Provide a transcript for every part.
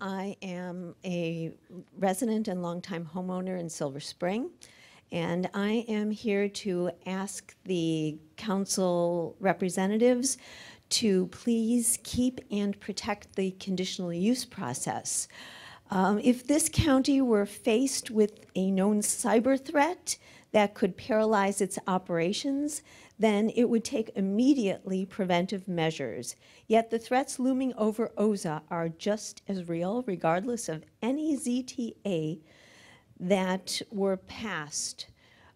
I am a resident and longtime homeowner in Silver Spring, and I am here to ask the council representatives to please keep and protect the conditional use process. If this county were faced with a known cyber threat that could paralyze its operations, then it would take immediately preventive measures. Yet the threats looming over OZA are just as real, regardless of any ZTA that were passed.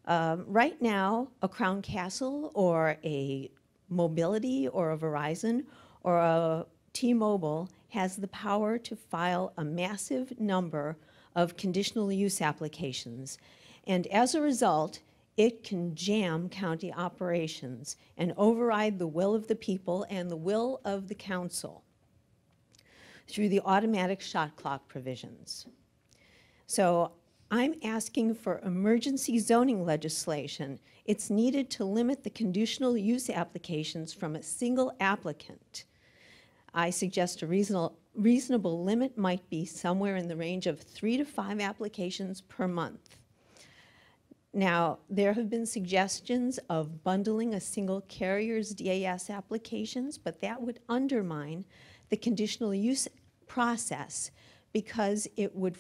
Right now, a Crown Castle or a Mobility or a Verizon or a T-Mobile has the power to file a massive number of conditional use applications. And as a result, it can jam county operations and override the will of the people and the will of the council through the automatic shot clock provisions. So I'm asking for emergency zoning legislation. It's needed to limit the conditional use applications from a single applicant. I suggest a reasonable limit might be somewhere in the range of 3 to 5 applications per month. Now, there have been suggestions of bundling a single carrier's DAS applications, but that would undermine the conditional use process because it would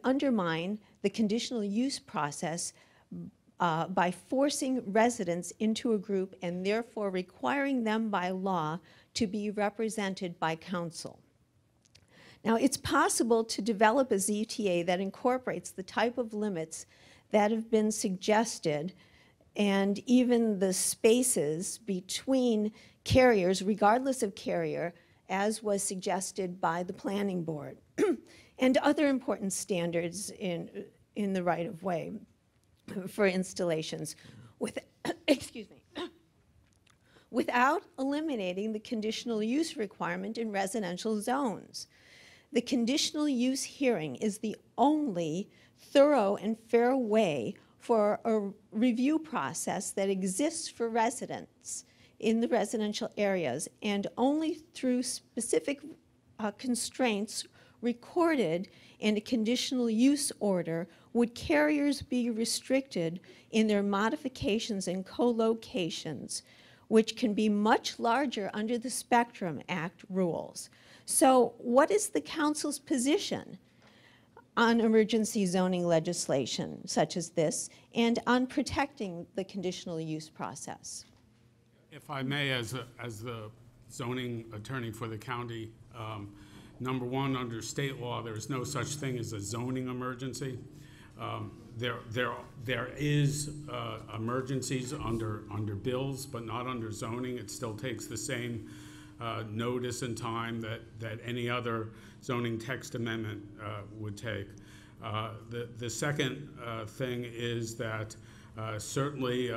undermine the conditional use process by forcing residents into a group and therefore requiring them by law to be represented by council. Now, it's possible to develop a ZTA that incorporates the type of limits that have been suggested and even the spaces between carriers, regardless of carrier, as was suggested by the planning board, and other important standards in the right-of-way for installations excuse me, without eliminating the conditional use requirement in residential zones. The conditional use hearing is the only thorough and fair way for a review process that exists for residents in the residential areas, and only through specific constraints recorded in a conditional use order would carriers be restricted in their modifications and co-locations, which can be much larger under the Spectrum Act rules. So what is the council's position on emergency zoning legislation such as this and on protecting the conditional use process? If I may, as the zoning attorney for the county, number one, under state law, there is no such thing as a zoning emergency. There is emergencies under bills, but not under zoning. It still takes the same notice and time that any other zoning text amendment would take. The second thing is that certainly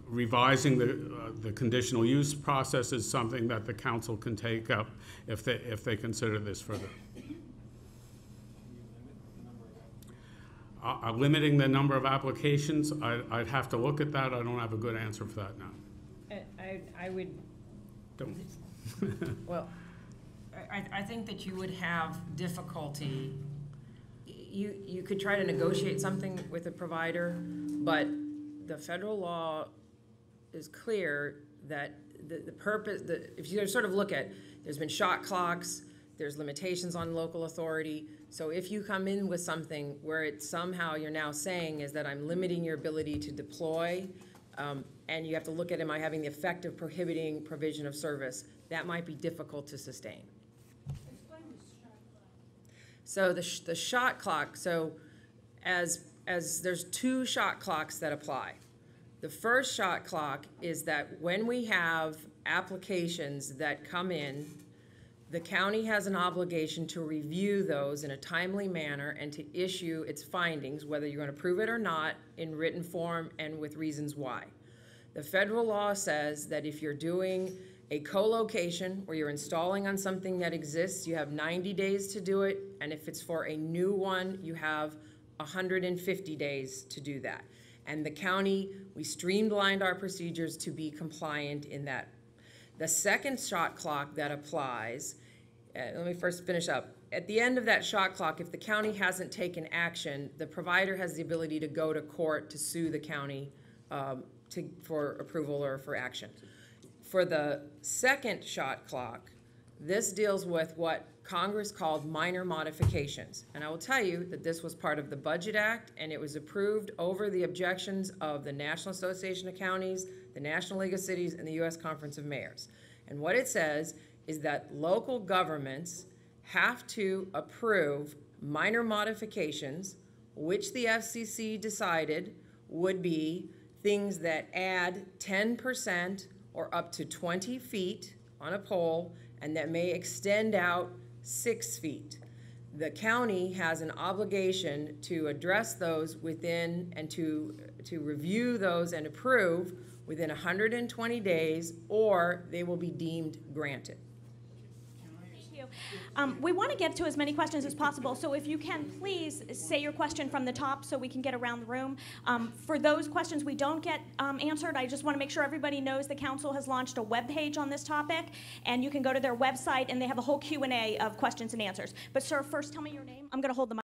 revising the conditional use process is something that the council can take up if they consider this further. Limiting the number of applications, I'd have to look at that. I don't have a good answer for that now. I would. Don't. Well, I think that you would have difficulty. You could try to negotiate something with a provider, but the federal law is clear that the purpose, if you sort of look at, there's been shot clocks, there's limitations on local authority. So if you come in with something where it's somehow you're now saying is that I'm limiting your ability to deploy, and you have to look at, am I having the effect of prohibiting provision of service, that might be difficult to sustain. Explain the shot clock. So the shot clock, so as there's 2 shot clocks that apply. The first shot clock is that when we have applications that come in, the county has an obligation to review those in a timely manner and to issue its findings, whether you're going to approve it or not, in written form and with reasons why. The federal law says that if you're doing a co-location where you're installing on something that exists, you have 90 days to do it, and if it's for a new one, you have 150 days to do that. And the county, we streamlined our procedures to be compliant in that. The second shot clock that applies, let me first finish up. At the end of that shot clock, if the county hasn't taken action, the provider has the ability to go to court to sue the county for approval or for action. For the second shot clock, this deals with what Congress called minor modifications. And I will tell you that this was part of the Budget Act, and it was approved over the objections of the National Association of Counties, the National League of Cities, and the U.S. Conference of Mayors. And what it says is that local governments have to approve minor modifications, which the FCC decided would be things that add 10% or up to 20 feet on a pole, and that may extend out 6 feet. The county has an obligation to address those within, and to review those and approve within 120 days, or they will be deemed granted. We want to get to as many questions as possible, so if you can, please say your question from the top so we can get around the room. For those questions we don't get answered, I just want to make sure everybody knows the council has launched a webpage on this topic, and you can go to their website, and they have a whole Q&A of questions and answers. But sir, first tell me your name. I'm going to hold the mic.